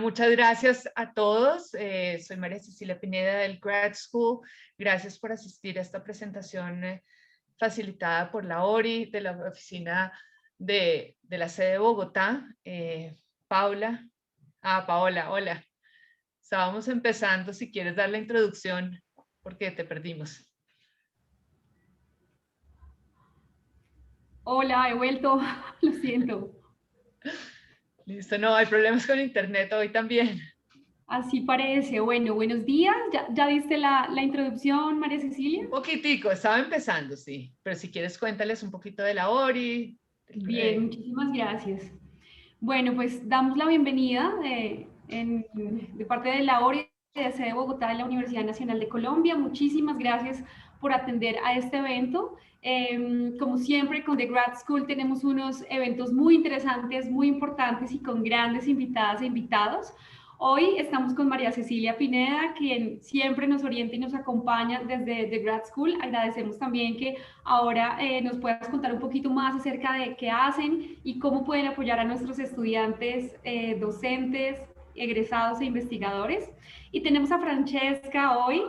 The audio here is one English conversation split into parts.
Muchas gracias a todos. Soy María Cecilia Pineda del Grad School. Gracias por asistir a esta presentación facilitada por la ORI de la oficina de la sede de Bogotá. Paola, hola. Estábamos empezando, si quieres dar la introducción, porque te perdimos. Hola, he vuelto, lo siento. Listo, no, hay problemas con internet hoy también. Así parece. Bueno, buenos días. ¿Ya diste la introducción, María Cecilia? Un poquitico, estaba empezando, sí. Pero si quieres, cuéntales un poquito de la ORI. Bien, muchísimas gracias. Bueno, pues damos la bienvenida de parte de la ORI de la sede de Bogotá de la Universidad Nacional de Colombia. Muchísimas gracias por atender a este evento. Como siempre, con The Grad School tenemos unos eventos muy interesantes, muy importantes y con grandes invitadas e invitados. Hoy estamos con María Cecilia Pineda, quien siempre nos orienta y nos acompaña desde The Grad School. Agradecemos también que ahora nos puedas contar un poquito más acerca de qué hacen y cómo pueden apoyar a nuestros estudiantes, docentes, egresados e investigadores. Y tenemos a Francesca hoy.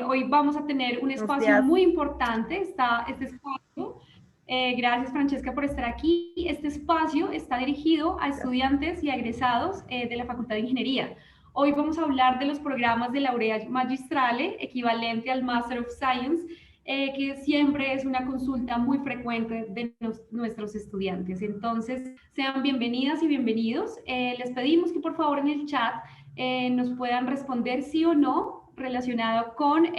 Hoy vamos a tener un espacio muy importante, este espacio. Gracias, Francesca, por estar aquí. Este espacio está dirigido a estudiantes y a egresados de la Facultad de Ingeniería. Hoy vamos a hablar de los programas de Laurea Magistrale, equivalente al Master of Science, que siempre es una consulta muy frecuente de nuestros estudiantes. Entonces, sean bienvenidas y bienvenidos. Les pedimos que por favor en el chat nos puedan responder sí o no relacionado con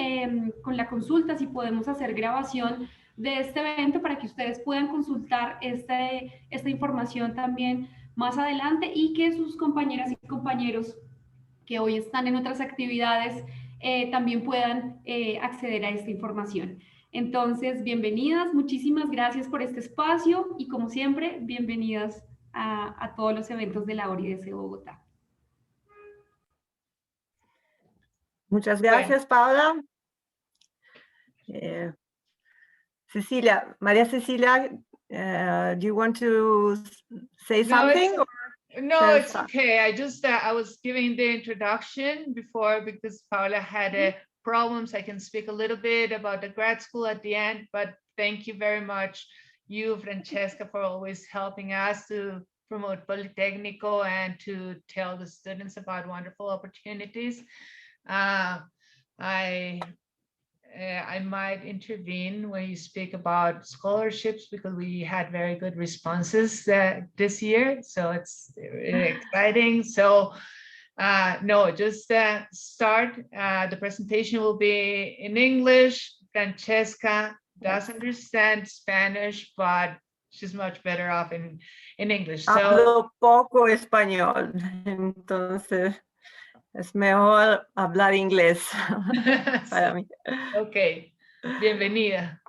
la consulta, si podemos hacer grabación de este evento para que ustedes puedan consultar esta información también más adelante y que sus compañeras y compañeros que hoy están en otras actividades también puedan acceder a esta información. Entonces, bienvenidas, muchísimas gracias por este espacio y como siempre, bienvenidas a todos los eventos de la ORI de Bogotá. Muchas gracias, Paola. Cecilia, Maria Cecilia, do you want to say something? No, it's okay. I was giving the introduction before because Paola had problems. I can speak a little bit about the grad school at the end, but thank you very much, you, Francesca, for always helping us to promote Politecnico and to tell the students about wonderful opportunities. I might intervene when you speak about scholarships because we had very good responses this year, so it's really exciting. So no, just start. The presentation will be in English. Francesca does understand Spanish, but she's much better off in English. So, hablo poco español, entonces es mejor hablar inglés para mí. Ok, bienvenida.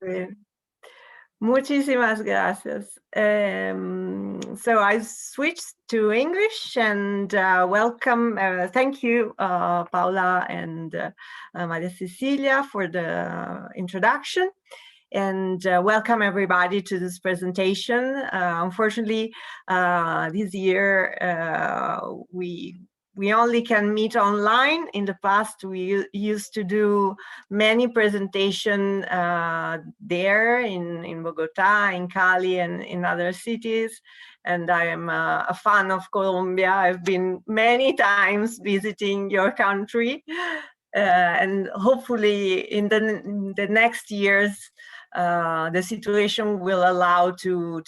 Bien. Muchísimas gracias. So I switched to English and welcome, thank you, Paula and Maria Cecilia for the introduction. And welcome everybody to this presentation. Unfortunately, this year we only can meet online. In the past, we used to do many presentations there in Bogotá, in Cali, and in other cities. And I am a fan of Colombia. I've been many times visiting your country. And hopefully in the next years, the situation will allow to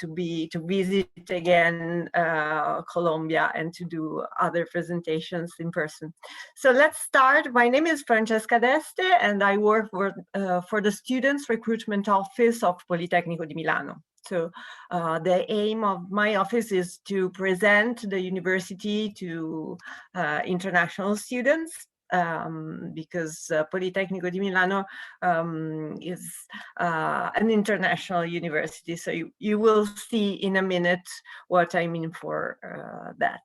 visit again Colombia and to do other presentations in person. So let's start. My name is Francesca Deste and I work for the Students Recruitment Office of Politecnico di Milano. So the aim of my office is to present the university to international students. Because Politecnico di Milano is an international university. So you will see in a minute what I mean for that.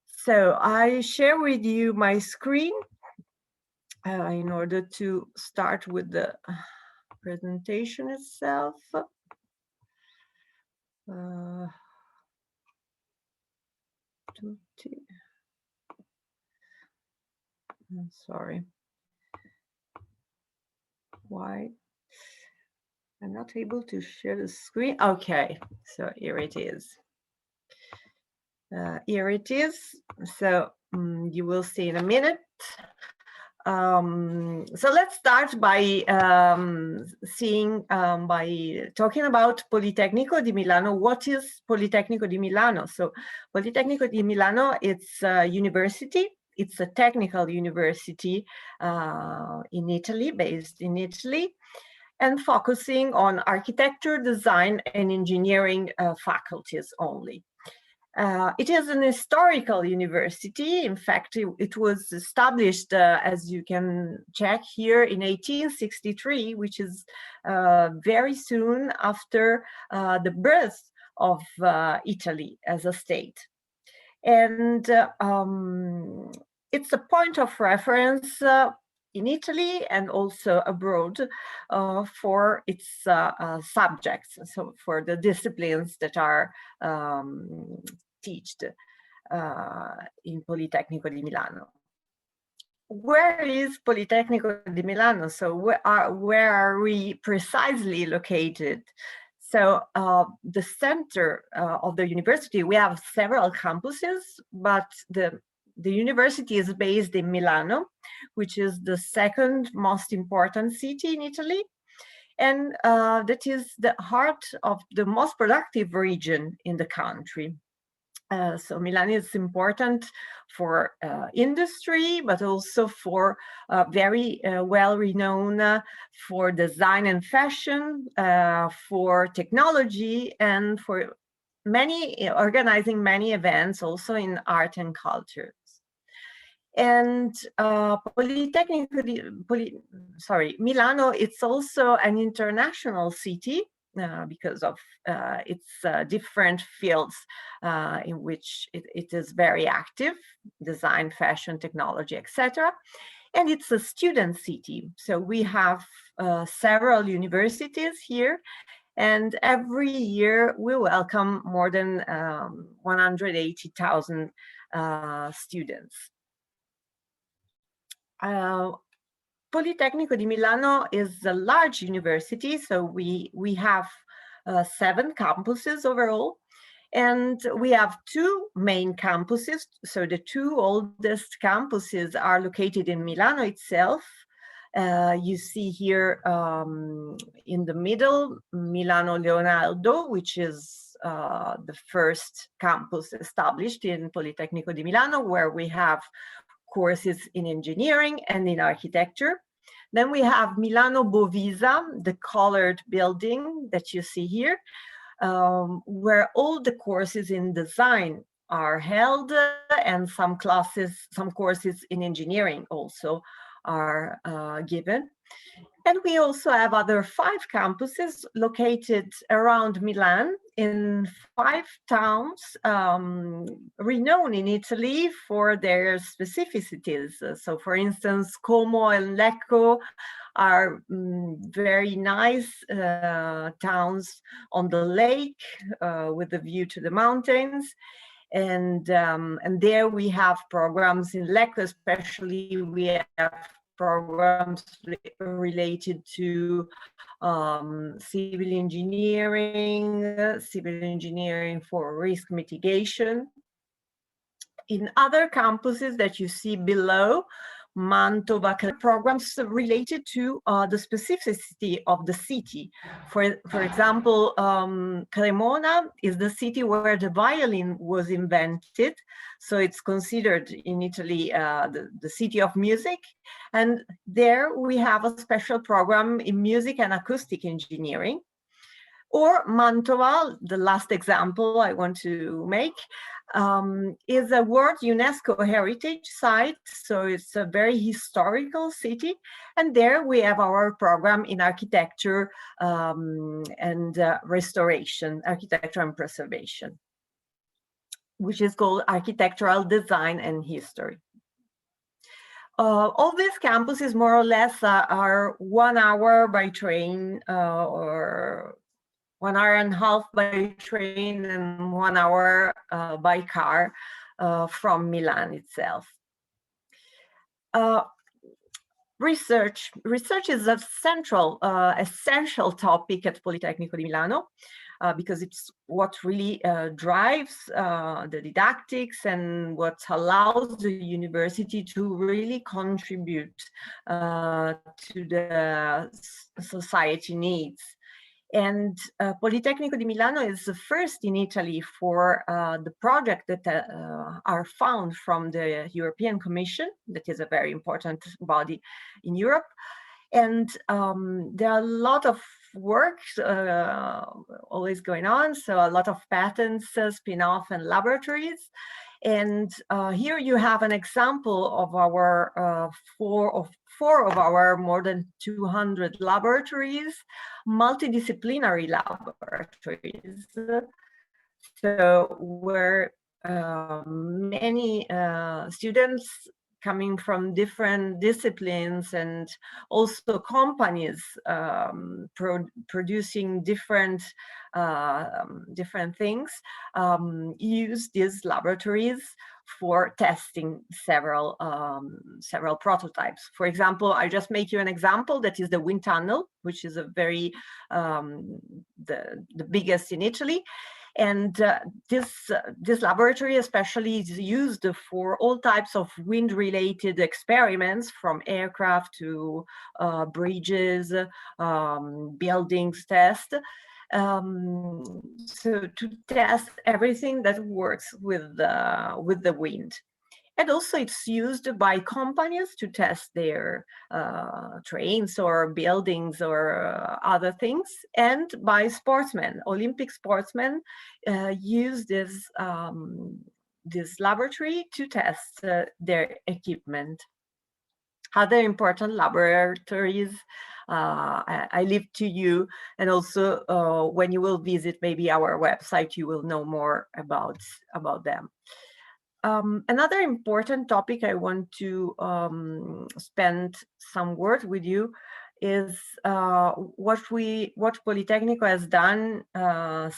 So I share with you my screen in order to start with the presentation itself. I'm sorry. Why? I'm not able to share the screen. Okay, so here it is. Here it is. So you will see in a minute. So let's start by by talking about Politecnico di Milano. What is Politecnico di Milano? So Politecnico di Milano, it's a university. It's a technical university in Italy, based in Italy, and focusing on architecture, design, and engineering faculties only. It is an historical university. In fact, it was established, as you can check here, in 1863, which is very soon after the birth of Italy as a state. And it's a point of reference in Italy and also abroad for its subjects, so for the disciplines that are taught in Politecnico di Milano. Where is Politecnico di Milano? So where are we precisely located? So the center of the university, we have several campuses, but the university is based in Milano, which is the second most important city in Italy. And that is the heart of the most productive region in the country. So Milan is important for industry, but also for very well-renowned for design and fashion, for technology, and for organizing many events also in art and cultures. And Milano, it's also an international city because of its different fields in which it is very active, design, fashion, technology, etc. And it's a student city. So we have several universities here, and every year we welcome more than 180,000 students. Politecnico di Milano is a large university, so we have 7 campuses overall, and we have 2 main campuses. So the 2 oldest campuses are located in Milano itself. You see here in the middle, Milano Leonardo, which is the first campus established in Politecnico di Milano, where we have courses in engineering and in architecture. Then we have Milano Bovisa, the colored building that you see here, where all the courses in design are held, and some courses in engineering also are given. And we also have other 5 campuses located around Milan in 5 towns renowned in Italy for their specificities. So for instance, Como and Lecco are very nice towns on the lake with a view to the mountains. And there we have programs in Lecco, especially we have programs related to civil engineering for risk mitigation. In other campuses that you see below, Mantova, programs related to the specificity of the city. For example, Cremona is the city where the violin was invented. So it's considered in Italy the city of music. And there we have a special program in music and acoustic engineering. Or Mantova, the last example I want to make, is a World UNESCO Heritage Site. So it's a very historical city. And there we have our program in architecture and restoration, architecture and preservation, which is called Architectural Design and History. All these campuses more or less are 1 hour by train or 1 hour and a half by train and 1 hour by car from Milan itself. Research is a central, essential topic at Politecnico di Milano, because it's what really drives the didactics and what allows the university to really contribute to the society needs. And Politecnico di Milano is the first in Italy for the project that are found from the European Commission, that is a very important body in Europe. And there are a lot of work always going on, so a lot of patents, spin-off and laboratories. And here you have an example of our four of our more than 200 laboratories, multidisciplinary laboratories. So where many students coming from different disciplines and also companies producing different things use these laboratories for testing several prototypes. For example, I just make you an example that is the wind tunnel, which is a very the biggest in Italy. And this laboratory especially is used for all types of wind-related experiments, from aircraft to bridges, buildings test. So to test everything that works with the wind. And also it's used by companies to test their trains or buildings or other things, and by sportsmen. Olympic sportsmen use this laboratory to test their equipment. Other important laboratories I leave to you, and also when you will visit maybe our website, you will know more about them. Another important topic I want to spend some words with you is what Politecnico has done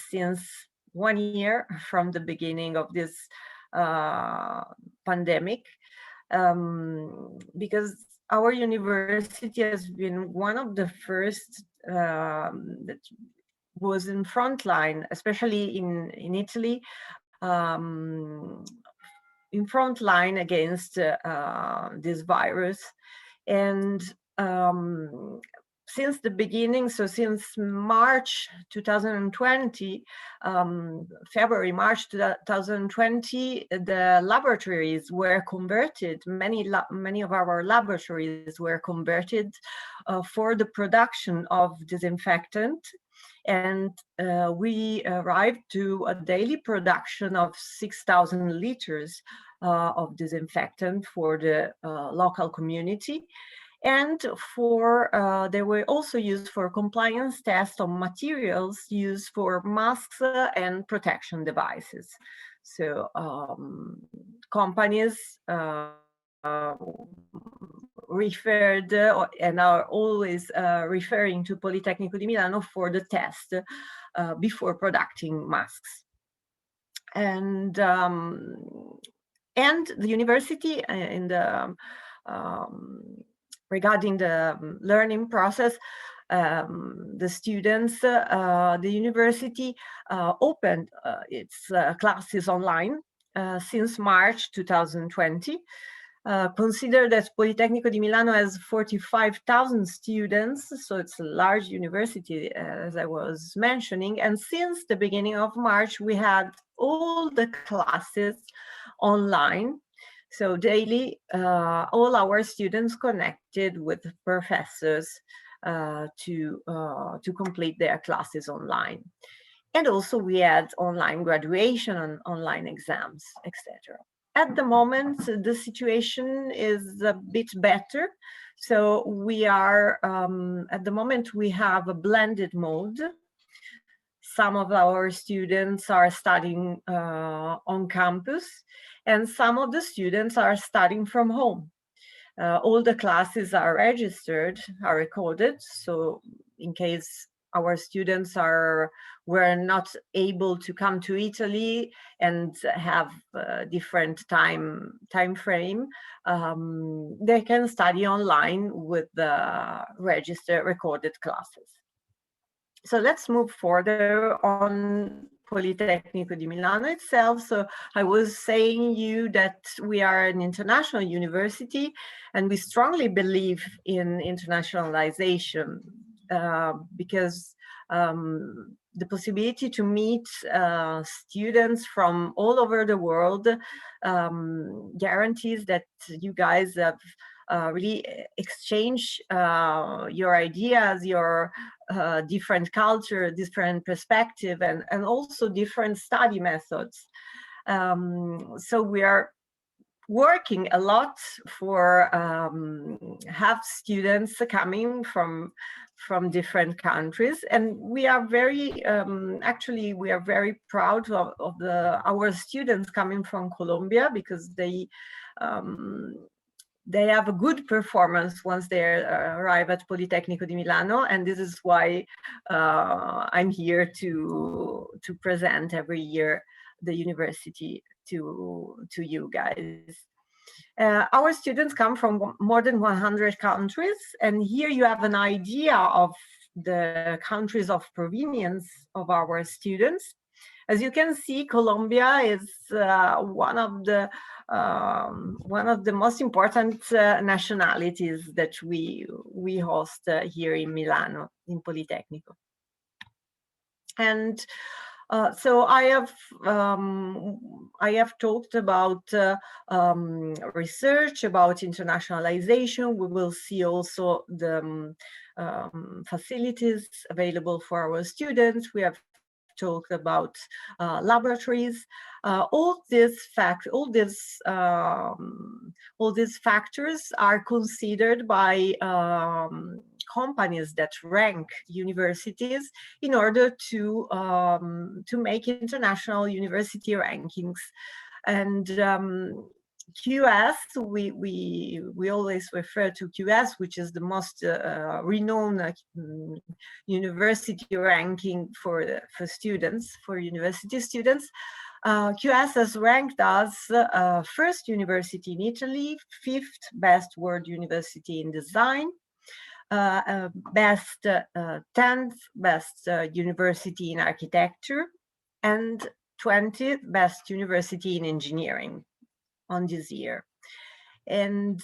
since 1 year from the beginning of this pandemic, because our university has been one of the first that was in front line, especially in Italy, in front line against this virus. And since the beginning, so since March 2020, February, March 2020, the laboratories were converted. Many of our laboratories were converted for the production of disinfectant. And we arrived to a daily production of 6,000 liters of disinfectant for the local community. And they were also used for compliance tests on materials used for masks and protection devices. So companies referred and are always referring to Politecnico di Milano for the test before producing masks. And the university in the regarding the learning process, the students, the university opened its classes online since March 2020. Consider that Politecnico di Milano has 45,000 students, so it's a large university, as I was mentioning. And since the beginning of March, we had all the classes online. So daily, all our students connected with professors to complete their classes online. And also we had online graduation and online exams, etc. At the moment, the situation is a bit better. So we are, at the moment, we have a blended mode. Some of our students are studying on campus, and some of the students are studying from home. All the classes are registered, are recorded. So in case our students were not able to come to Italy and have a different time frame, they can study online with the recorded classes. So let's move further on Politecnico di Milano itself. So I was saying you that we are an international university, and we strongly believe in internationalization because the possibility to meet students from all over the world guarantees that you guys have really exchange your ideas, your different culture, different perspective, and also different study methods. So we are working a lot for have students coming from different countries, and we are very actually we are very proud of our students coming from Colombia, because they have a good performance once they arrive at Politecnico di Milano, and this is why I'm here to present every year the university to you guys. Our students come from more than 100 countries, and here you have an idea of the countries of provenience of our students. As you can see, Colombia is one of the most important nationalities that we host here in Milano, in Politecnico. And so I have talked about research, about internationalization. We will see also the facilities available for our students. We have talked about laboratories. All these factors are considered by companies that rank universities in order to make international university rankings. And QS, we always refer to QS, which is the most renowned university ranking for students, for university students. QS has ranked us first university in Italy, 5th best world university in design, best 10th best university in architecture, and 20th best university in engineering on this year. And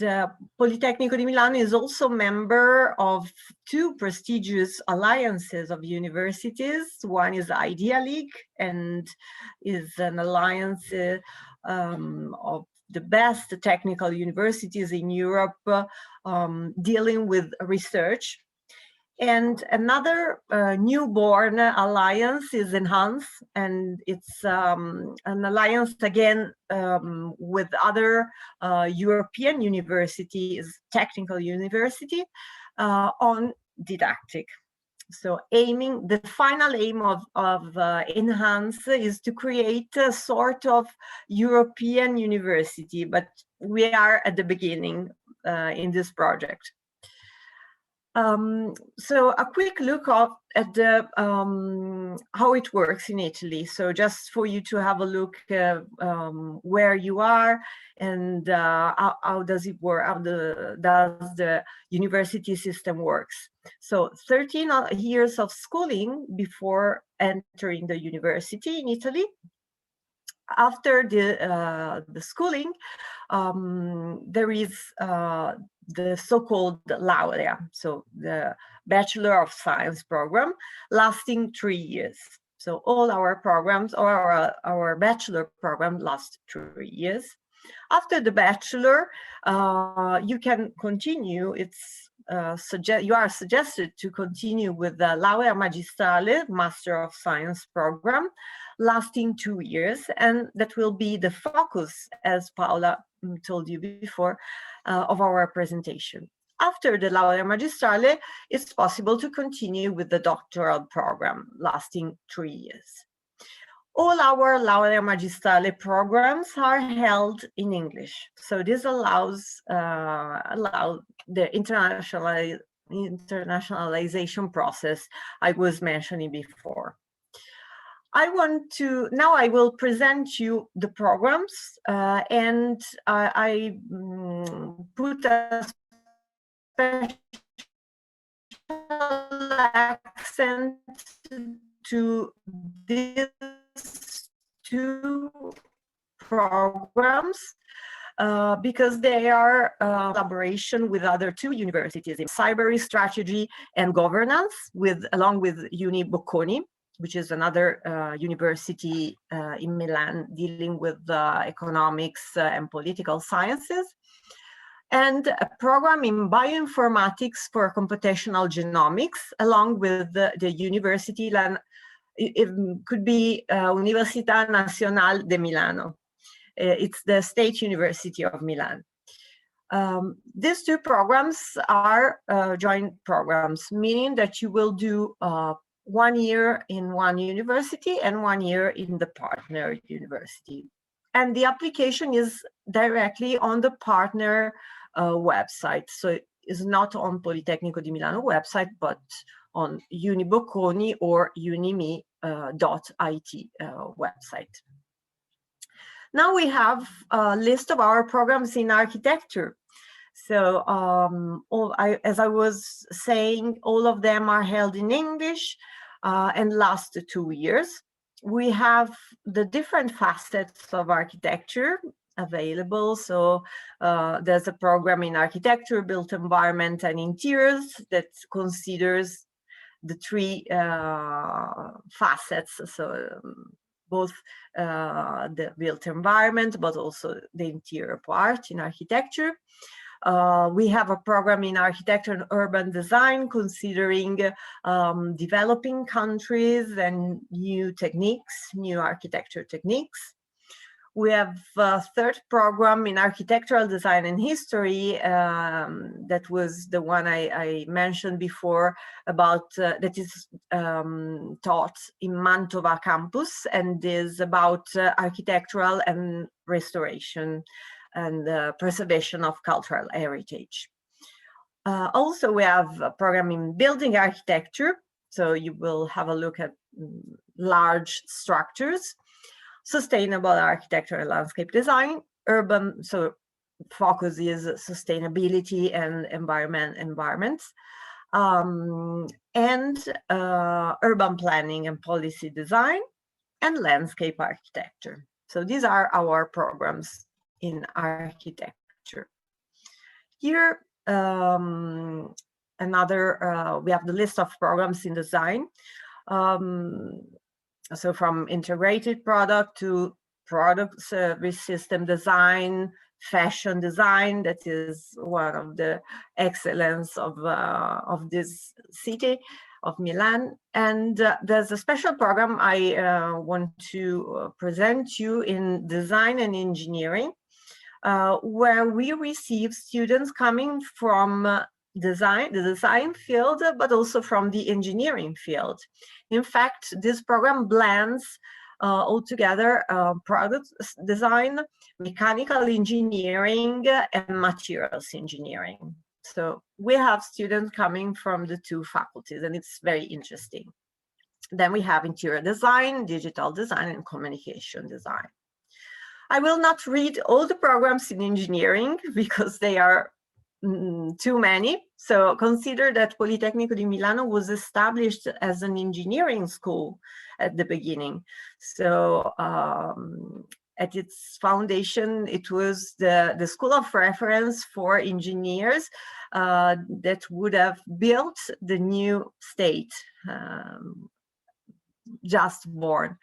Politecnico di Milano is also member of 2 prestigious alliances of universities. One is Idea League, and is an alliance of the best technical universities in Europe dealing with research. And another newborn alliance is Enhance, and it's an alliance again with other European universities, technical university, on didactic. So the final aim of Enhance is to create a sort of European university, but we are at the beginning in this project. So a quick look at the how it works in Italy. So just for you to have a look where you are and how does it work, how does the university system works. So 13 years of schooling before entering the university in Italy. After the schooling, there is the so-called Laurea, so the Bachelor of Science program, lasting 3 years. So all our programs, or our bachelor program, last 3 years. After the bachelor, you can continue. You are suggested to continue with the Laurea Magistrale, Master of Science program, lasting 2 years, and that will be the focus, as Paola told you before, of our presentation. After the Laurea Magistrale, it's possible to continue with the doctoral program, lasting 3 years. All our Laurea Magistrale programs are held in English. So this allows the internationalization process I was mentioning before. Now I will present you the programs, and I put a special accent to these two programs because they are collaboration with other two universities in cyber strategy and governance, along with Uni Bocconi, which is another university in Milan dealing with economics and political sciences, and a program in bioinformatics for computational genomics, along with the university, it could be Universidad Nacional de Milano. It's the State University of Milan. These two programs are joint programs, meaning that you will do 1 year in one university and 1 year in the partner university. And the application is directly on the partner website. So it's not on Politecnico di Milano website, but on Uni Bocconi or unimi.it website. Now we have a list of our programs in architecture. So as I was saying, all of them are held in English and last 2 years. We have the different facets of architecture available. So there's a program in architecture, built environment and interiors that considers the three facets. So both the built environment, but also the interior part in architecture. We have a program in architecture and urban design, considering developing countries and new techniques, new architecture techniques. We have a third program in architectural design and history. That was the one I mentioned before about that is taught in Mantova campus and is about architectural and restoration and preservation of cultural heritage. Also, we have a program in building architecture. So you will have a look at large structures. Sustainable architecture and landscape design, urban, so focus is sustainability and environments, and urban planning and policy design, and landscape architecture. So these are our programs in architecture. Here, we have the list of programs in design. So from integrated product to product service system design, fashion design, that is one of the excellence of this city of Milan. And there's a special program I want to present you in design and engineering, where we receive students coming from the design field, but also from the engineering field. In fact, this program blends altogether product design, mechanical engineering, and materials engineering. So we have students coming from the two faculties, and it's very interesting. Then we have interior design, digital design, and communication design. I will not read all the programs in engineering because they are too many. So consider that Politecnico di Milano was established as an engineering school at the beginning. So at its foundation, it was the school of reference for engineers that would have built the new state just born.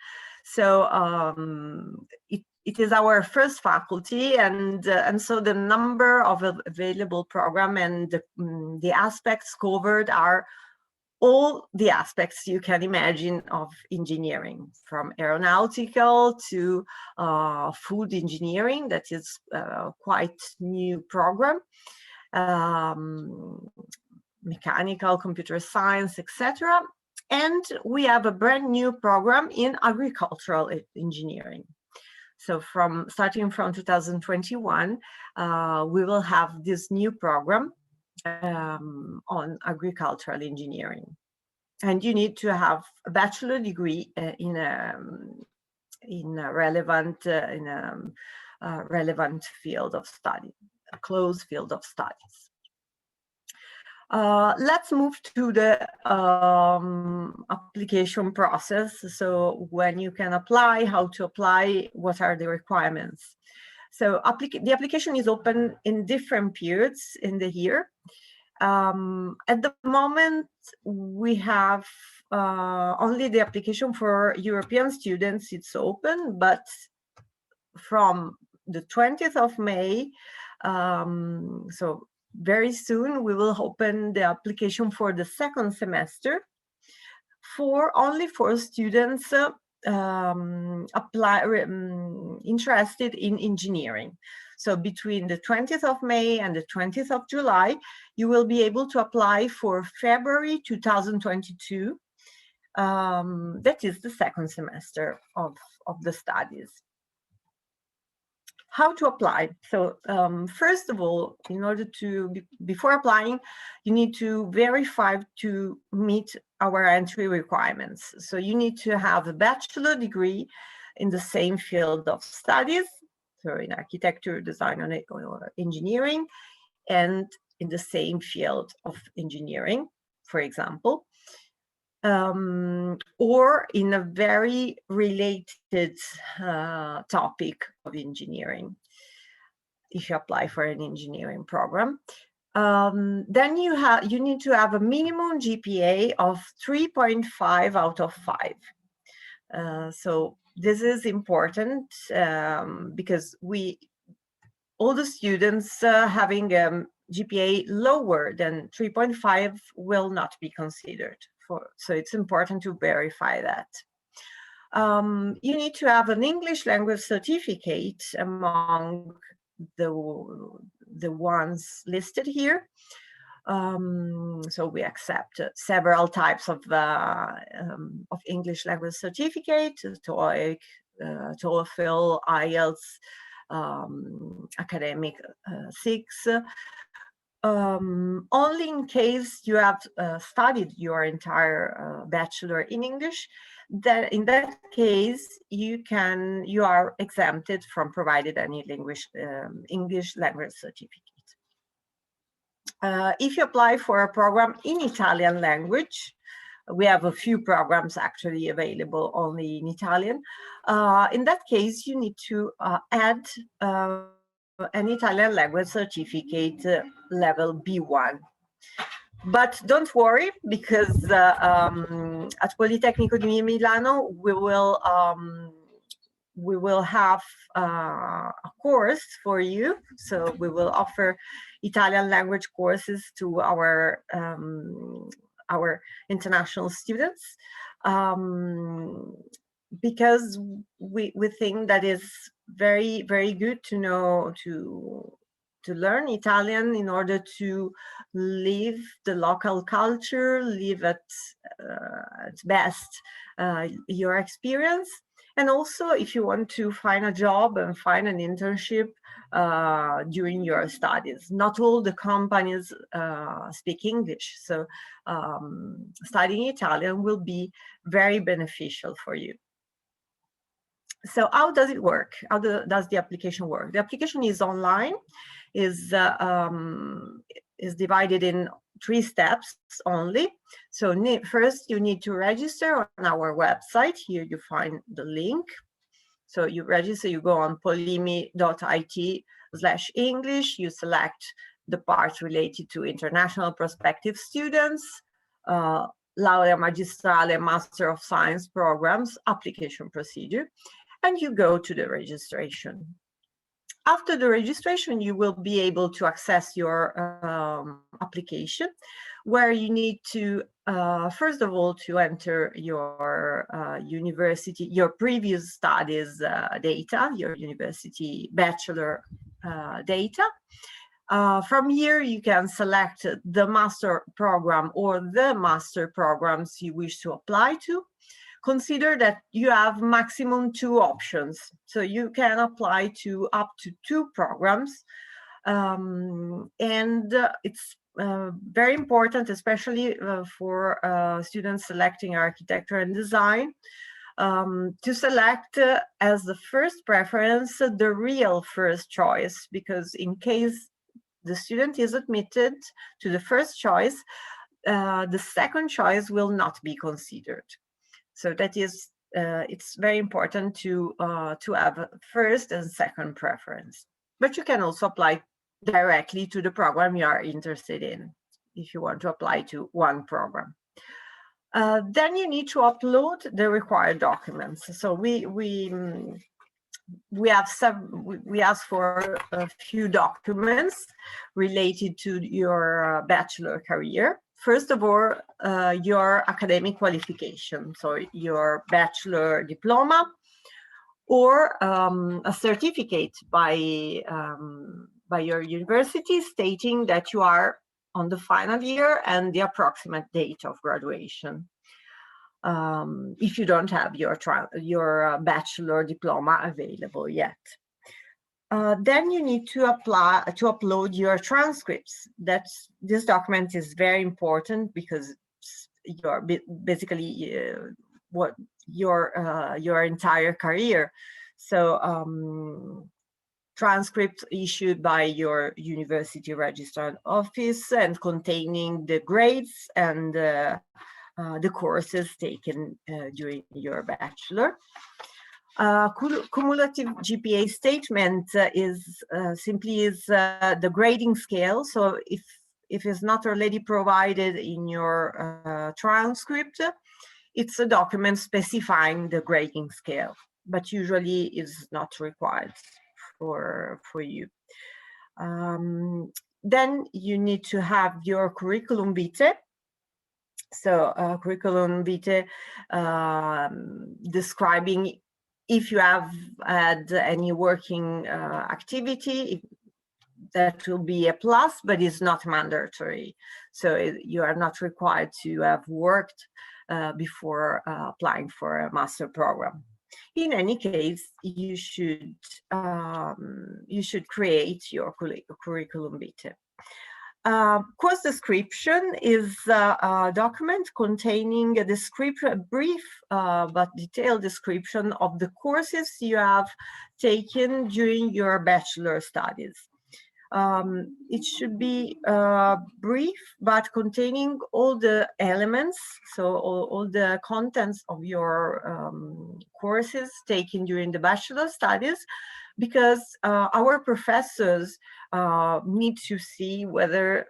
So it is our first faculty, and so the number of available program and the aspects covered are all the aspects you can imagine of engineering, from aeronautical to food engineering, that is quite new program, mechanical, computer science, etc. And we have a brand new program in agricultural engineering. So starting from 2021, we will have this new program on agricultural engineering. And you need to have a bachelor degree in a relevant field of study, a closed field of studies. Let's move to the application process. So when you can apply, how to apply, what are the requirements? So the application is open in different periods in the year. At the moment, we have only the application for European students, it's open, but from the 20th of May, so very soon, we will open the application for the second semester only for students interested in engineering. So between the 20th of May and the 20th of July, you will be able to apply for February 2022. That is the second semester of the studies. How to apply? So first of all, in order to, before applying, you need to verify to meet our entry requirements. So you need to have a bachelor degree in the same field of studies, so in architecture, design, or engineering, and in the same field of engineering, for example, or in a very related topic of engineering, if you apply for an engineering program. Then you need to have a minimum GPA of 3.5 out of 5. So this is important because all the students having a GPA lower than 3.5 will not be considered. So it's important to verify that. You need to have an English language certificate among the ones listed here. So we accept several types of English language certificate, TOEIC, TOEFL, IELTS, academic 6. Only in case you have studied your entire bachelor in English, that in that case you are exempted from provided any English language certificate. If you apply for a program in Italian language, we have a few programs actually available only in Italian. In that case, you need to add an Italian language certificate level B1. But don't worry, because at Politecnico di Milano, we will have a course for you. So we will offer Italian language courses to our international students, because we think that is very, very good to know, to learn Italian in order to live the local culture, live at best your experience. And also, if you want to find a job and find an internship during your studies, not all the companies speak English. So studying Italian will be very beneficial for you. So how does it work? How does the application work? The application is online, is divided in 3 steps only. So first you need to register on our website. Here you find the link. So you register, you go on polimi.it/English, you select the part related to international prospective students, Laurea Magistrale, Master of Science programs, application procedure, and you go to the registration. After the registration, you will be able to access your application, where you need to, first of all, to enter your university, your previous studies data, your university bachelor data. From here, you can select the master program or the master programs you wish to apply to. Consider that you have maximum 2 options. So you can apply to up to 2 programs. And it's very important, especially for students selecting architecture and design, to select as the first preference the real first choice, because in case the student is admitted to the first choice, the second choice will not be considered. So that is, it's very important to have a first and second preference. But you can also apply directly to the program you are interested in, if you want to apply to one program. Then you need to upload the required documents. So we ask for a few documents related to your bachelor career. First of all, your academic qualification, so your bachelor diploma, or a certificate by your university stating that you are on the final year and the approximate date of graduation. If you don't have your bachelor diploma available yet. Then you need to upload your transcripts. This document is very important because you're basically what your entire career. So transcripts issued by your university registered office and containing the grades and the courses taken during your bachelor. Cumulative GPA statement is simply the grading scale. So if it's not already provided in your transcript, it's a document specifying the grading scale, but usually is not required for you. Then you need to have your curriculum vitae. So curriculum vitae describing if you have had any working activity, that will be a plus, but it's not mandatory. So you are not required to have worked before applying for a master program. In any case, you should create your curriculum vitae. Course description is a document containing a brief but detailed description of the courses you have taken during your bachelor studies. It should be brief but containing all the elements, so all the contents of your courses taken during the bachelor studies, because our professors need to see whether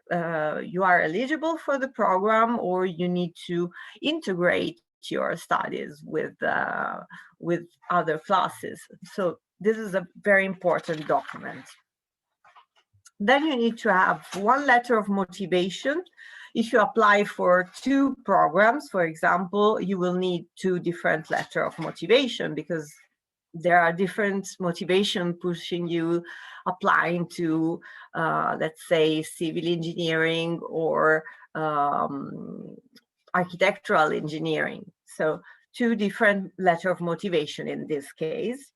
you are eligible for the program or you need to integrate your studies with other classes. So this is a very important document. Then you need to have one letter of motivation. If you apply for 2 programs, for example, you will need 2 different letters of motivation, because there are different motivation pushing you applying to, let's say, civil engineering or architectural engineering. So 2 different letters of motivation in this case.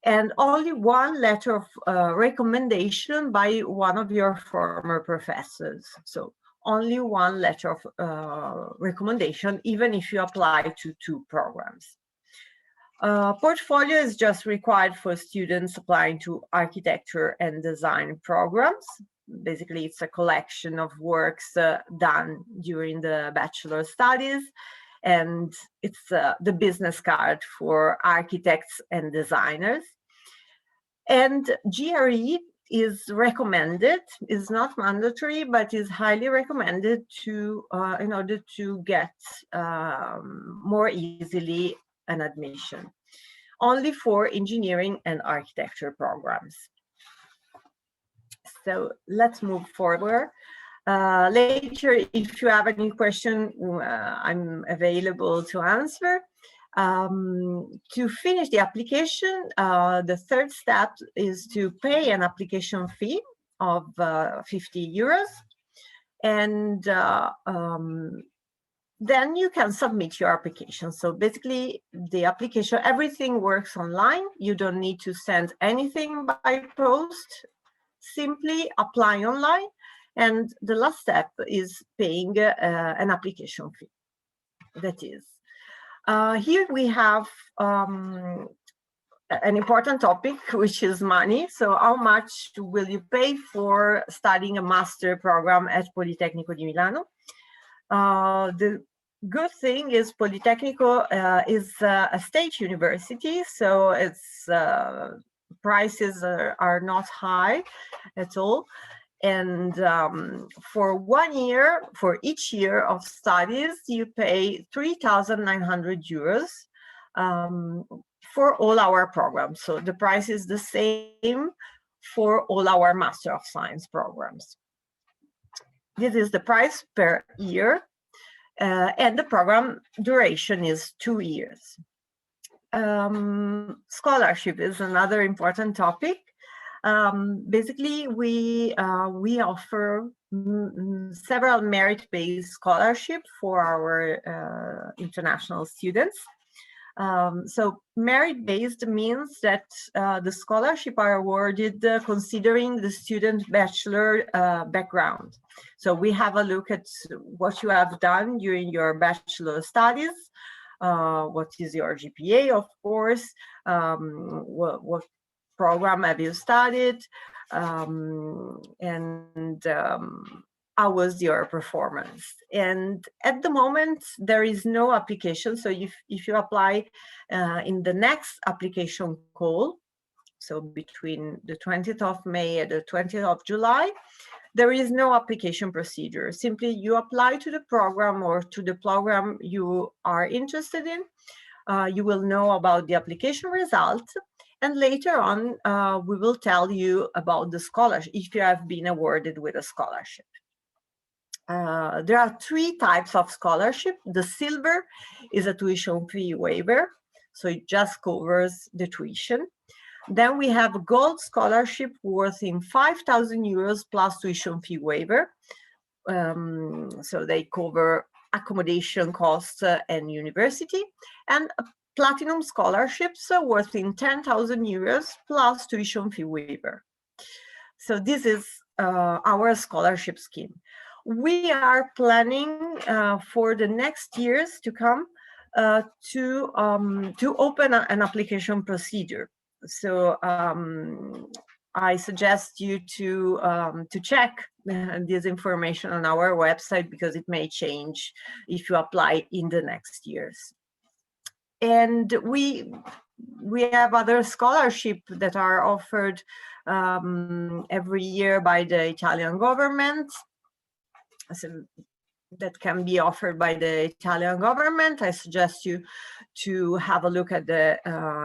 And only 1 letter of recommendation by one of your former professors. So only 1 letter of recommendation, even if you apply to 2 programs. Portfolio is just required for students applying to architecture and design programs. Basically, it's a collection of works done during the bachelor studies. And it's the business card for architects and designers. And GRE is recommended, is not mandatory, but is highly recommended to in order to get more easily an admission, only for engineering and architecture programs. So let's move forward. Later, if you have any question, I'm available to answer. To finish the application, the 3rd step is to pay an application fee of 50 euros. And then you can submit your application. So basically, the application, everything works online. You don't need to send anything by post. Simply apply online And the last step is paying an application fee. That is, here we have an important topic, which is money. So how much will you pay for studying a master program at Politecnico di Milano? The good thing is Politecnico is a state university, so its prices are not high at all. And for 1 year, for each year of studies, you pay 3,900 euros for all our programs. So the price is the same for all our Master of Science programs. This is the price per year, and the program duration is 2 years. Scholarship is another important topic. Basically, we offer several merit-based scholarships for our international students. So merit-based means that the scholarship are awarded considering the student bachelor background. So we have a look at what you have done during your bachelor studies, what is your GPA, of course, what program have you studied, and how was your performance. And at the moment, there is no application. So if you apply in the next application call, so between the 20th of May and the 20th of July, there is no application procedure. Simply you apply to the program or to the program you are interested in. You will know about the application result. And later on, we will tell you about the scholarship, if you have been awarded with a scholarship. There are 3 types of scholarship. The silver is a tuition fee waiver, so it just covers the tuition. Then we have a gold scholarship worth in 5,000 euros plus tuition fee waiver. So they cover accommodation costs and university. And a platinum scholarships worth in 10,000 euros plus tuition fee waiver. So this is our scholarship scheme. We are planning for the next years to come to open an application procedure. So I suggest you to check this information on our website, because it may change if you apply in the next years. And we have other scholarships that are offered every year by the Italian government. So that can be offered by the Italian government. I suggest you to have a look at the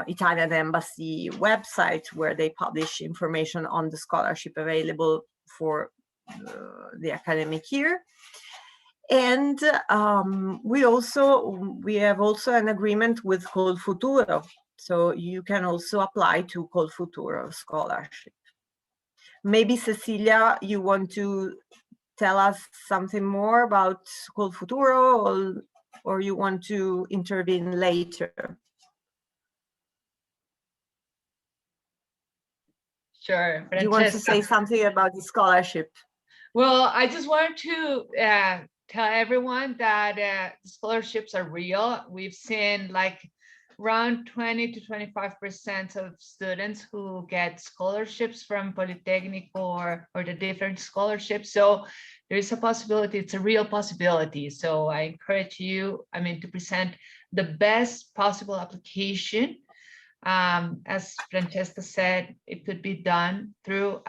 Italian Embassy website, where they publish information on the scholarship available for the academic year. And we have also an agreement with Col Futuro, so you can also apply to Col Futuro scholarship. Maybe Cecilia, you want to tell us something more about Col Futuro, or you want to intervene later? Sure, Francesca. You want to say something about the scholarship? Well, I just wanted to tell everyone that scholarships are real. We've seen like around 20 to 25% of students who get scholarships from Polytechnic or the different scholarships. So there is a possibility, it's a real possibility. So I encourage you, to present the best possible application. As Francesca said, it could be done through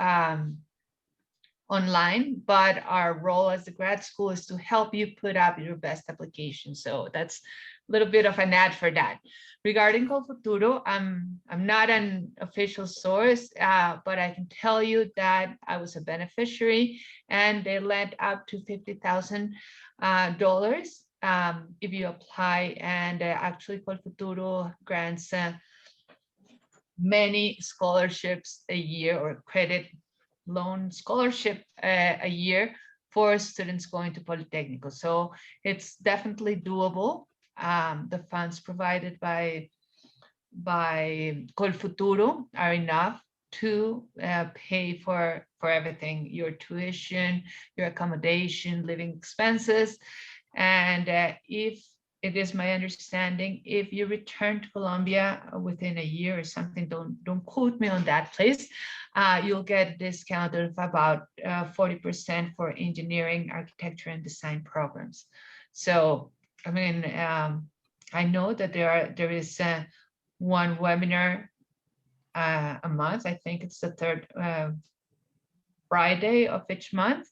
online, but our role as the grad school is to help you put up your best application. So that's a little bit of an ad for that. Regarding Col Futuro, I'm not an official source, but I can tell you that I was a beneficiary, and they lent up to $50,000 if you apply. And actually Col Futuro grants many scholarships a year, or credit loan scholarship a year for students going to Politecnico. So it's definitely doable. The funds provided by Col Futuro are enough to pay for everything, your tuition, your accommodation, living expenses. And if it is my understanding, if you return to Colombia within a year or something, don't quote me on that, please, you'll get a discount of about 40% for engineering, architecture, and design programs. So, I mean, I know that there is one webinar a month. I think it's the third Friday of each month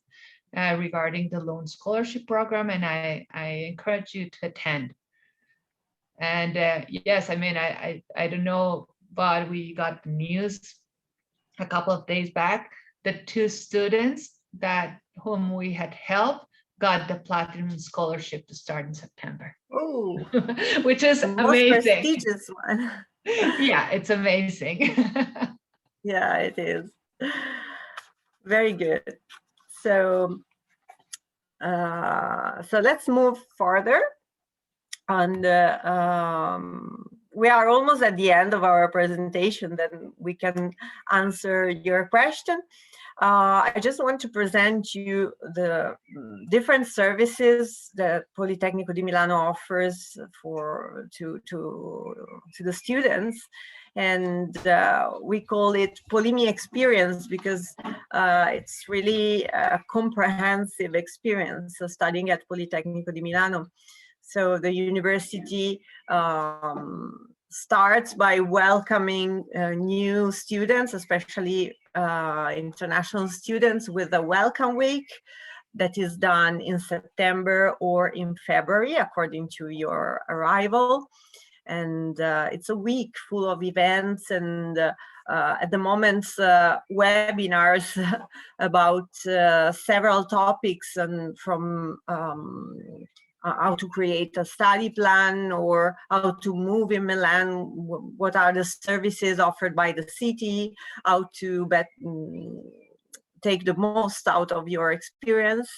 regarding the loan scholarship program, and I encourage you to attend. And yes, I mean, I don't know, but we got the news a couple of days back that 2 students whom we had helped got the platinum scholarship to start in September. Oh, which is the most amazing. prestigious one. Yeah, it's amazing. Yeah, it is. Very good. So, so let's move further. And we are almost at the end of our presentation. Then we can answer your question. I just want to present you the different services that Politecnico di Milano offers to the students, and we call it Polimi experience because it's really a comprehensive experience studying at Politecnico di Milano. So the university starts by welcoming new students, especially international students, with a welcome week that is done in September or in February, according to your arrival. And it's a week full of events and at the moment webinars about several topics, and from how to create a study plan or how to move in Milan, what are the services offered by the city, how to take the most out of your experience.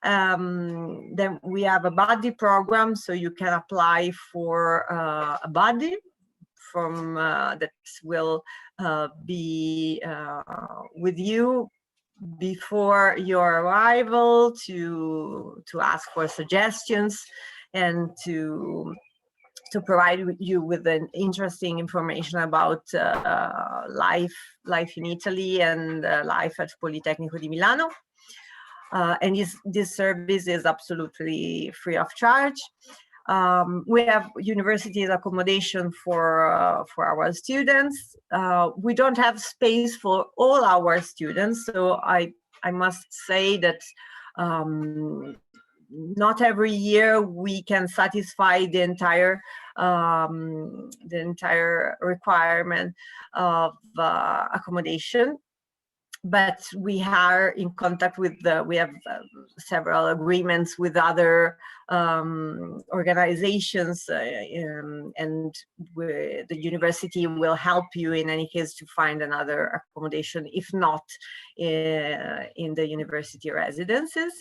Then we have a buddy program, so you can apply for a buddy from that will be with you before your arrival to ask for suggestions and to provide you with an interesting information about life in Italy and life at Politecnico di Milano. And this service is absolutely free of charge. We have university's accommodation for our students. We don't have space for all our students, so I must say that not every year we can satisfy the entire requirement of accommodation. But we are in contact with we have several agreements with other organizations, and the university will help you in any case to find another accommodation, if not in the university residences.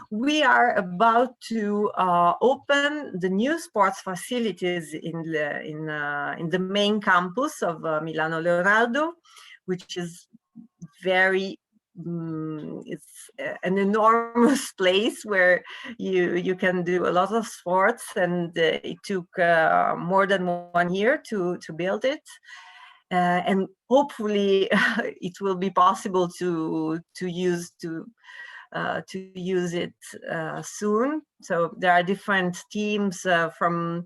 We are about to open the new sports facilities in the main campus of Milano Leonardo, which is very it's an enormous place where you can do a lot of sports, and it took more than 1 year to build it, and hopefully it will be possible to use it soon. So there are different teams from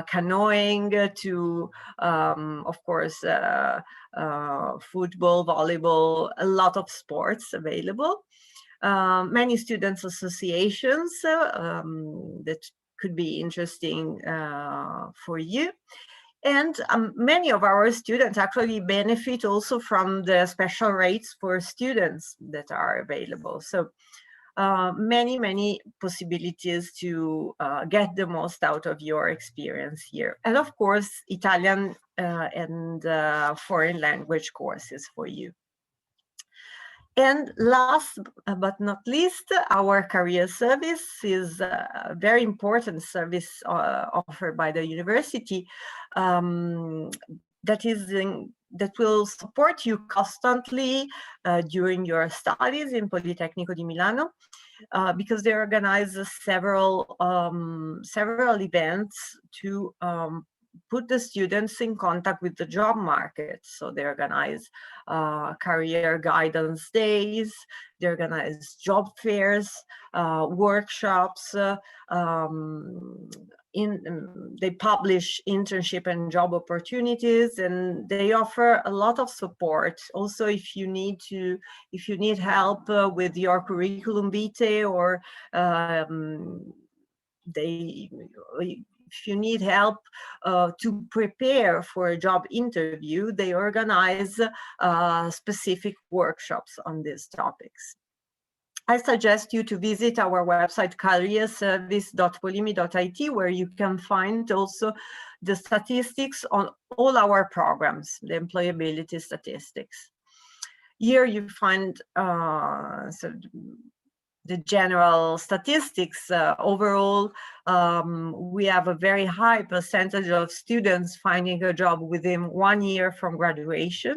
canoeing to, of course, football, volleyball, a lot of sports available. Many students associations that could be interesting for you. And many of our students actually benefit also from the special rates for students that are available. So many possibilities to get the most out of your experience here. And of course, Italian and foreign language courses for you. And last but not least, our career service is a very important service offered by the university that is that will support you constantly during your studies in Politecnico di Milano, because they organize several events to put the students in contact with the job market. So they organize career guidance days, they organize job fairs, workshops, they publish internship and job opportunities, and they offer a lot of support. Also, if you need help with your curriculum vitae, or if you need help to prepare for a job interview, they organize specific workshops on these topics. I suggest you to visit our website, careerservice.polimi.it, where you can find also the statistics on all our programs, the employability statistics. Here you find the general statistics. Overall, we have a very high percentage of students finding a job within 1 year from graduation.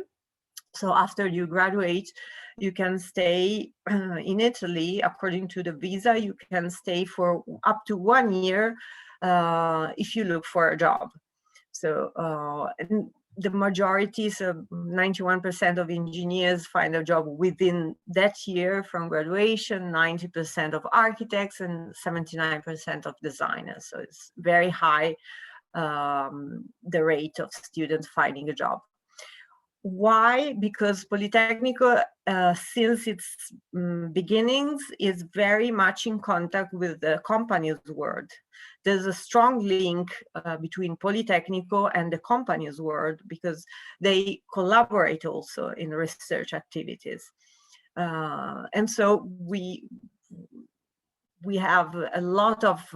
So after you graduate, you can stay in Italy. According to the visa, you can stay for up to 1 year if you look for a job. So and the majority, so 91% of engineers find a job within that year from graduation, 90% of architects, and 79% of designers. So it's very high, the rate of students finding a job. Why? Because Politecnico, since its beginnings, is very much in contact with the company's world. There's a strong link between Politecnico and the company's world, because they collaborate also in research activities. And so we have a lot of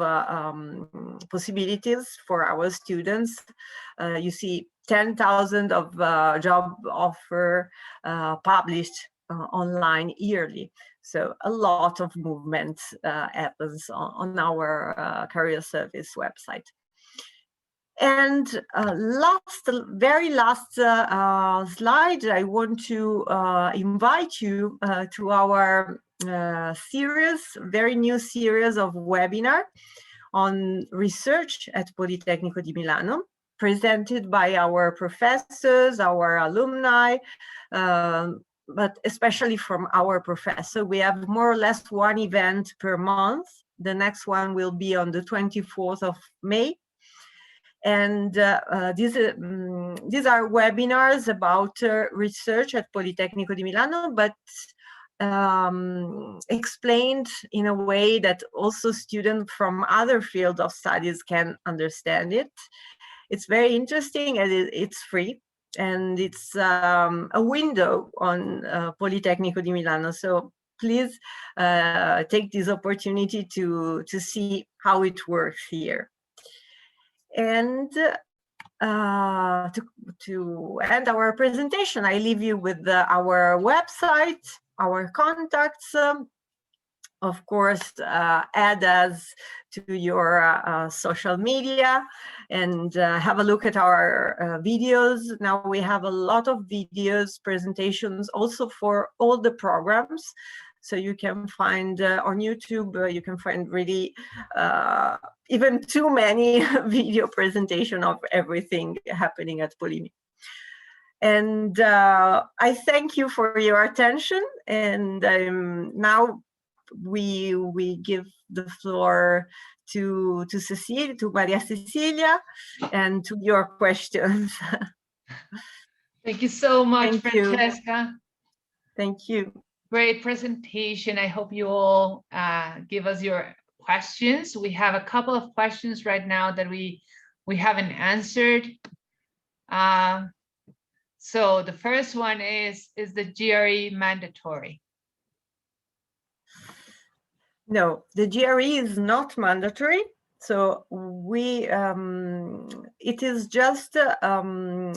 possibilities for our students. You see 10,000 of job offer published online yearly. So a lot of movement happens on our career service website. And very last slide, I want to invite you to our very new series of webinar on research at Politecnico di Milano, presented by our professors, our alumni, but especially from our professor. We have more or less one event per month. The next one will be on the 24th of May. And these are webinars about research at Politecnico di Milano, but explained in a way that also students from other fields of studies can understand it. It's very interesting, and it's free, and it's a window on Politecnico di Milano. So please take this opportunity to see how it works here. And to end our presentation, I leave you with our website, our contacts. Of course, add us to your social media, and have a look at our videos. Now we have a lot of videos, presentations also for all the programs. So you can find on YouTube, you can find really even too many video presentation of everything happening at Polimi. And I thank you for your attention. And now we give the floor to Cecilia, to Maria Cecilia, and to your questions. Thank you so much, Thank you. Francesca. Thank you. Great presentation. I hope you all give us your questions. We have a couple of questions right now that we haven't answered. So the first one is the GRE mandatory? No, the GRE is not mandatory. So it is just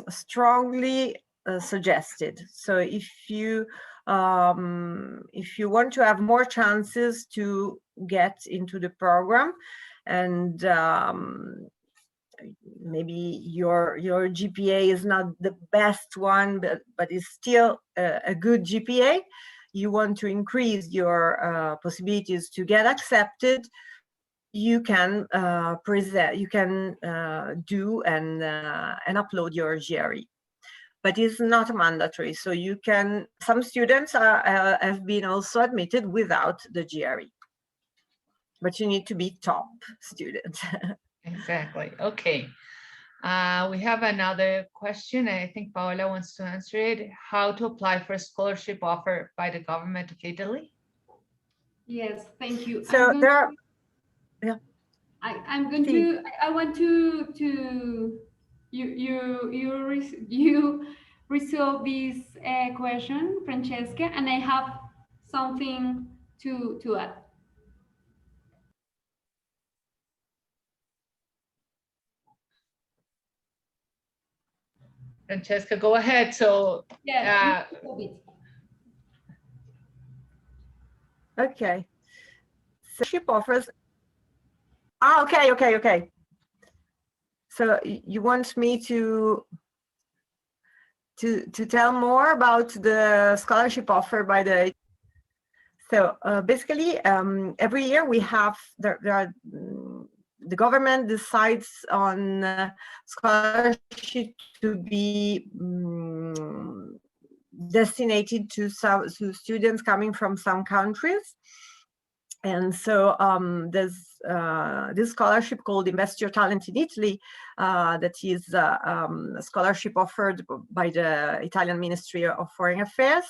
strongly suggested. So if you want to have more chances to get into the program, and maybe your GPA is not the best one, but is still a good GPA, you want to increase your possibilities to get accepted, you can present, you can do and upload your GRE. But it's not mandatory, so you can. Some students have been also admitted without the GRE, but you need to be top student. Exactly. Okay. We have another question. I think Paola wants to answer it. How to apply for a scholarship offered by the government of Italy? Yes, thank you. So there are, yeah. I'm going to. I want to you resolve this question, Francesca, and I have something to add. Francesca, go ahead. So Yeah. Okay. Scholarship offers. Ah, okay. So you want me to tell more about the scholarship offered by the. So basically, every year we have the government decides on scholarship to be designated to students coming from some countries. And so there's this scholarship called Invest Your Talent in Italy, that is a scholarship offered by the Italian Ministry of Foreign Affairs.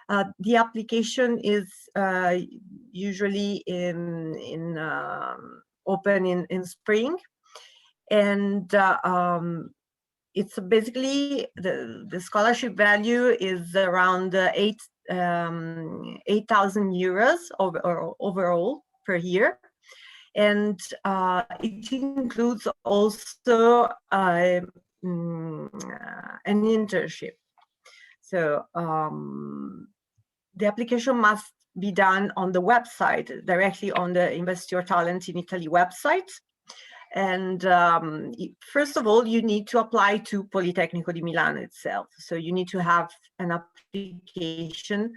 The application is usually open in spring, and it's basically the scholarship value is around 8,000 euros overall per year, and it includes also an internship. So the application must be done on the website, directly on the Invest Your Talent in Italy website. And first of all, you need to apply to Politecnico di Milano itself. So you need to have an application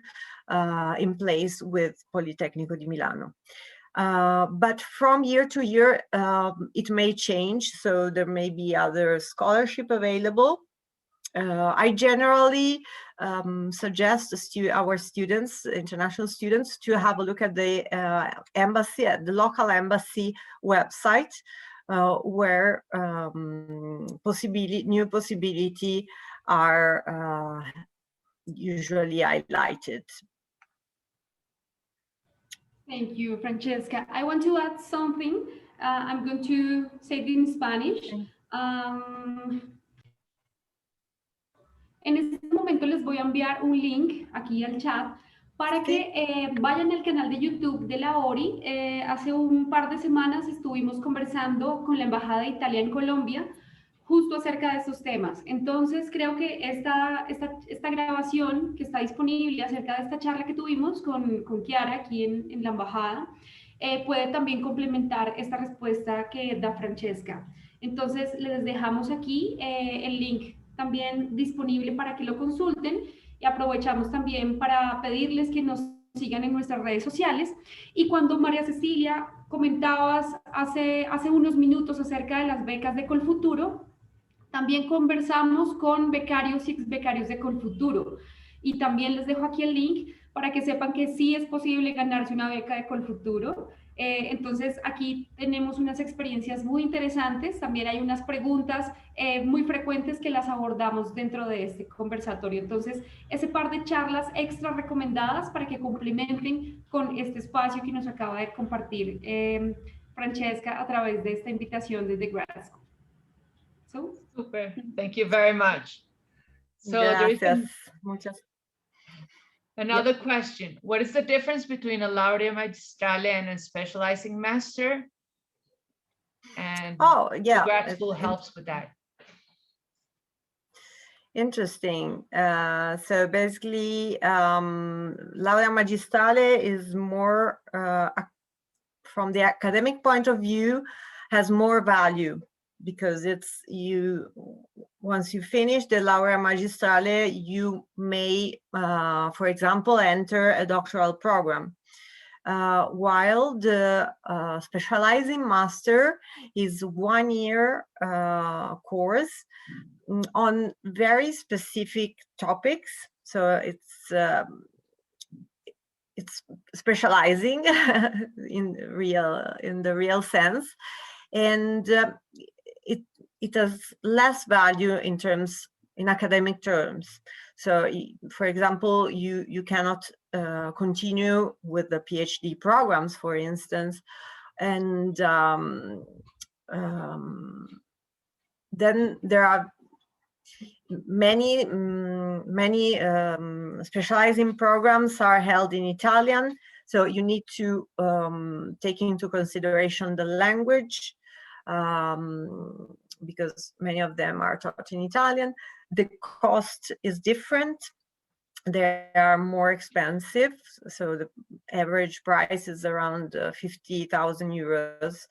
in place with Politecnico di Milano. But from year to year, it may change. So there may be other scholarship available. I generally suggest our students, international students, to have a look at the embassy, at the local embassy website, where new possibility are usually highlighted. Thank you, Francesca. I want to add something. I'm going to say it in Spanish. En este momento les voy a enviar un link aquí al chat para que vayan al canal de YouTube de la ORI. Hace un par de semanas estuvimos conversando con la Embajada de Italia en Colombia justo acerca de estos temas. Entonces creo que esta grabación que está disponible acerca de esta charla que tuvimos con Chiara aquí en la Embajada puede también complementar esta respuesta que da Francesca. Entonces les dejamos aquí el link también disponible para que lo consulten, y aprovechamos también para pedirles que nos sigan en nuestras redes sociales. Y cuando María Cecilia comentabas hace unos minutos acerca de las becas de Colfuturo, también conversamos con becarios y exbecarios de Colfuturo, y también les dejo aquí el link para que sepan que sí es posible ganarse una beca de Colfuturo. Entonces aquí tenemos unas experiencias muy interesantes, también hay unas preguntas muy frecuentes que las abordamos dentro de este conversatorio. Entonces ese par de charlas extra recomendadas para que complementen con este espacio que nos acaba de compartir Francesca a través de esta invitación desde Grad School. So, super, thank you very much. So another question. What is the difference between a Laurea Magistrale and a specializing master? And the grad school helps with that. Interesting. So basically, Laurea Magistrale is more, from the academic point of view, has more value because it's once you finish the Laurea Magistrale, you may, for example, enter a doctoral program. While the specializing master is 1 year course on very specific topics. So it's specializing in the real sense, and it has less value in academic terms. So, for example, you cannot continue with the PhD programs, for instance, and then there are many specializing programs are held in Italian, so you need to take into consideration the language, because many of them are taught in Italian. The cost is different. They are more expensive, so the average price is around 50,000 euros,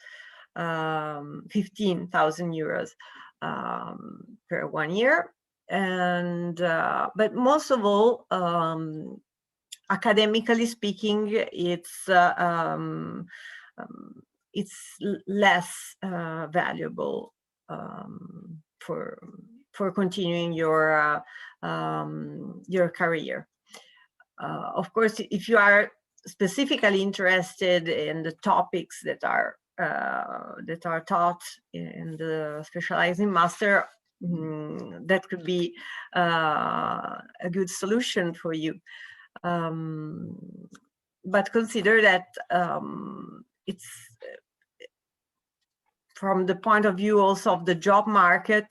15,000 euros per 1 year. And but most of all, academically speaking, it's less valuable for continuing your career. Of course, if you are specifically interested in the topics that are taught in the specializing master, that could be a good solution for you. But consider that it's from the point of view also of the job market,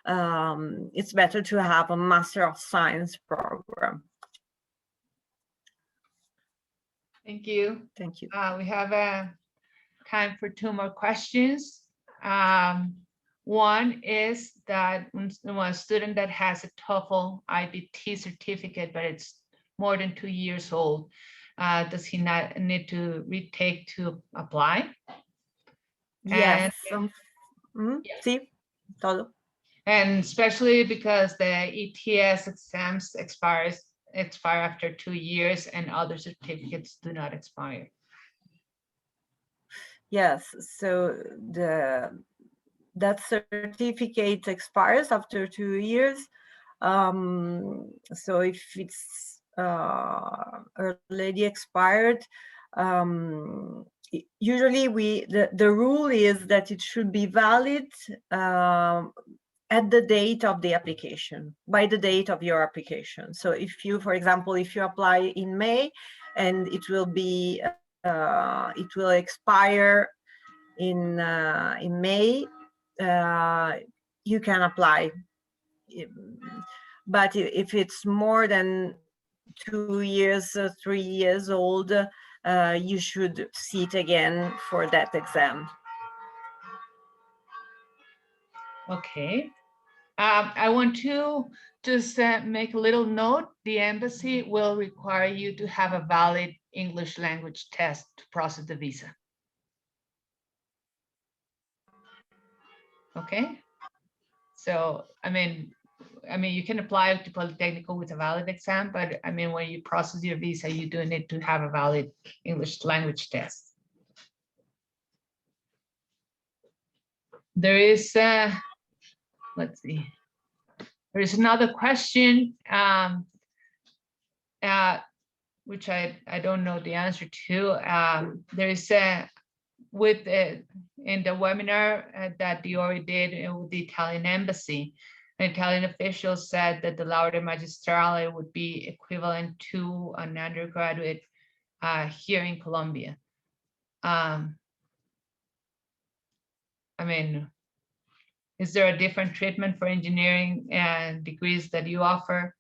it's better to have a Master of Science program. Thank you. Thank you. We have time for 2 more questions. One is that a student that has a TOEFL IBT certificate, but it's more than 2 years old, does he not need to retake to apply? Yes. Yeah. Sí, todo. And especially because the ETS exams expire after 2 years and other certificates do not expire. Yes, so that certificate expires after 2 years. So if it's already expired, usually the rule is that it should be valid at the date of the application, by the date of your application. So if you, for example, if you apply in May and it will expire in May, you can apply. But if it's more than 2 years, 3 years old, you should sit again for that exam. Okay. I want to just make a little note. The embassy will require you to have a valid English language test to process the visa. Okay. So, I mean, you can apply to Politecnico with a valid exam, but I mean, when you process your visa, you do need to have a valid English language test. There is, let's see, there is another question, which I don't know the answer to. There is in the webinar that the ORI did with the Italian embassy, an Italian official said that the Laurea Magistrale would be equivalent to an undergraduate here in Colombia. I mean, is there a different treatment for engineering and degrees that you offer?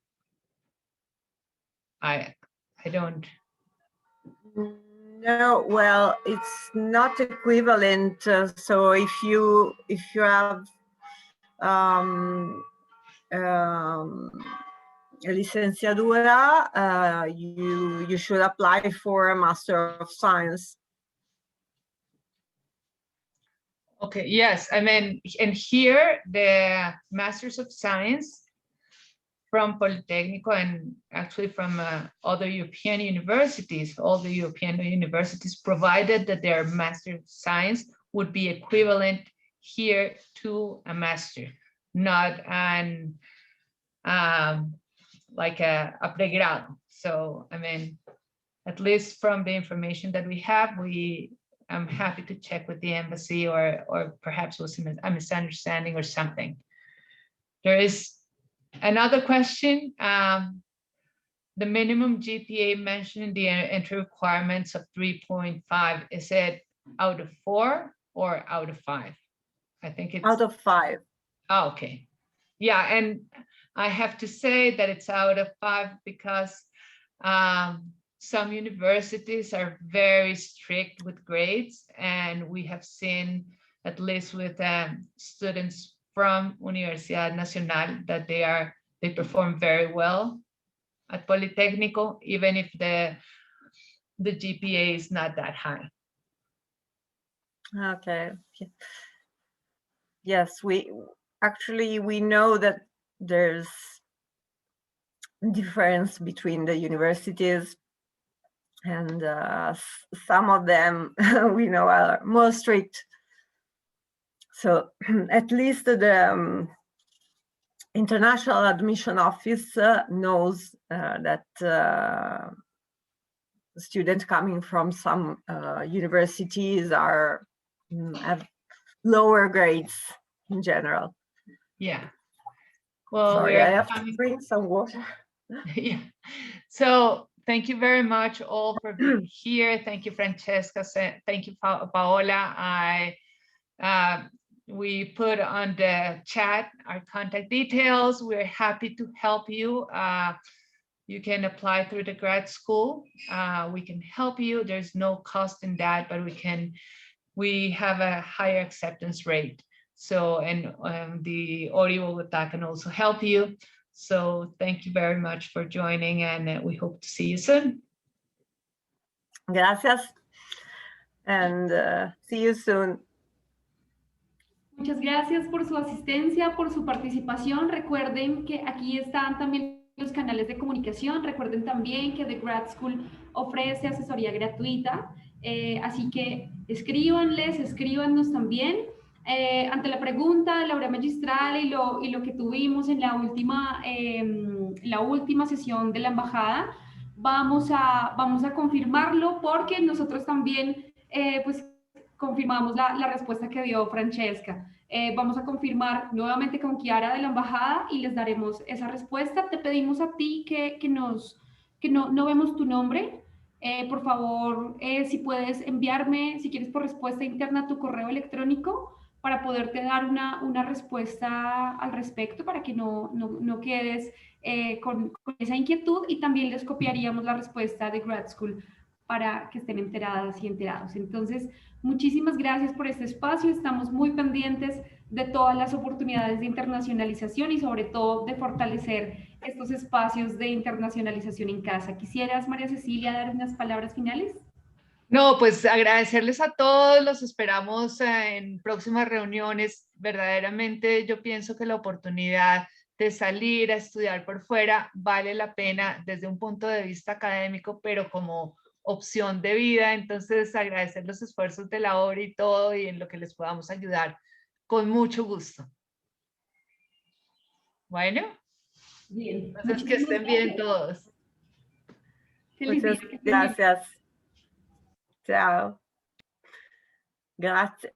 I don't. No, well, it's not equivalent. So if you have a licenciatura, you should apply for a Master of Science. Okay, yes, I mean, and here the Masters of Science from Politecnico and actually from other European universities, all the European universities, provided that their Master of Science would be equivalent here to a master, not an like a pregrado. So, I mean, at least from the information that we have, I'm happy to check with the embassy, or perhaps was a misunderstanding or something. There is another question. The minimum GPA mentioned in the entry requirements of 3.5, is it out of 4 or out of 5? I think it's Out of 5. Oh, okay. Yeah, and I have to say that it's out of 5 because some universities are very strict with grades, and we have seen, at least with students from Universidad Nacional, that they perform very well at Politecnico, even if the GPA is not that high. Okay. Yes, we know that there's difference between the universities, and some of them we know are more strict. So at least the International Admission Office knows that students coming from some universities have lower grades in general. Yeah. Well, sorry, I have to drink some water. Yeah. So thank you very much all for being here. Thank you, Francesca. Thank you, Paola. We put on the chat our contact details. We're happy to help you. You can apply through the grad school. We can help you. There's no cost in that, but we have a higher acceptance rate. So, and the ORI Bogotá can also help you. So thank you very much for joining, and we hope to see you soon. Gracias. And see you soon. Muchas gracias por su asistencia, por su participación. Recuerden que aquí están también los canales de comunicación. Recuerden también que The Grad School ofrece asesoría gratuita. Así que escríbanos también. Ante la pregunta de Laurea Magistrale y lo que tuvimos en la última sesión de la embajada, vamos a confirmarlo, porque nosotros también pues confirmamos la respuesta que dio Francesca. Vamos a confirmar nuevamente con Chiara de la embajada y les daremos esa respuesta. Te pedimos a ti que no vemos tu nombre. Por favor, si puedes enviarme, si quieres por respuesta interna, tu correo electrónico para poderte dar una respuesta al respecto, para que no quedes con esa inquietud, y también les copiaríamos la respuesta de Grad School para que estén enteradas y enterados. Entonces, muchísimas gracias por este espacio. Estamos muy pendientes de todas las oportunidades de internacionalización y sobre todo de fortalecer estos espacios de internacionalización en casa. ¿Quisieras, María Cecilia, dar unas palabras finales? No, pues agradecerles a todos, los esperamos en próximas reuniones. Verdaderamente yo pienso que la oportunidad de salir a estudiar por fuera vale la pena desde un punto de vista académico, pero como opción de vida. Entonces, agradecer los esfuerzos de la ORI y todo, y en lo que les podamos ayudar, con mucho gusto. Bueno, bien. Entonces que estén bien todos. Muchas gracias. Chao. Gracias.